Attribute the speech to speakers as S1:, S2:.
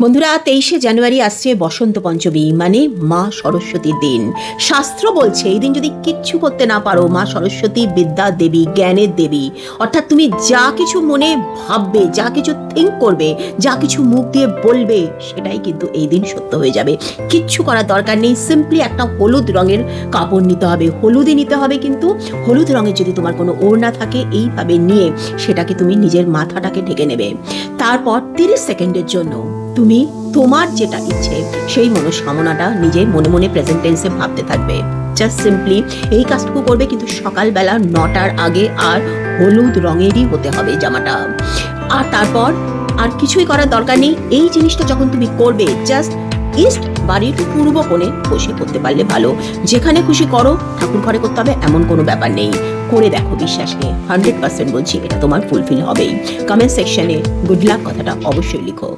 S1: বন্ধুরা 23শে জানুয়ারি আসছে বসন্ত পঞ্চমী মানে মা সরস্বতীর দিন। শাস্ত্র বলছে এই দিন যদি কিচ্ছু করতে না পারো, মা সরস্বতী বিদ্যা দেবী, জ্ঞানের দেবী, অর্থাৎ তুমি যা কিছু মনে ভাববে, যা কিছু থিঙ্ক করবে, যা কিছু মুখ দিয়ে বলবে সেটাই কিন্তু এই দিন সত্য হয়ে যাবে। কিচ্ছু করার দরকার নেই, সিম্পলি একটা হলুদ রঙের কাপড় নিতে হবে, হলুদই নিতে হবে, কিন্তু হলুদ রঙের যদি তোমার কোনো ওড়না থাকে এইভাবে নিয়ে সেটাকে তুমি নিজের মাথাটাকে ঢেকে নেবে। তারপর 30 সেকেন্ডের জন্য তুমি তোমার যেটা ইচ্ছে সেই মনস্কামনাটা নিজে মনে মনে প্রেজেন্ট টেন্সে ভাবতে থাকবে। জাস্ট সিম্পলি এই কাজটুকু করবে, কিন্তু সকালবেলা 9টার আগে, আর হলুদ রঙেরই হতে হবে জামাটা। আর তারপর আর কিছুই করার দরকার নেই। এই জিনিসটা যখন তুমি করবে, জাস্ট ইস্ট বাড়ির পূর্ব কোণে বসে করতে পারলে ভালো। যেখানে খুশি করো, ঠাকুর ঘরে করতে হবে এমন কোনো ব্যাপার নেই। করে দেখো, বিশ্বাস নিয়ে 100% বলছি এটা তোমার ফুলফিল হবেই। কমেন্ট সেকশনে গুড লাক কথাটা অবশ্যই লিখো।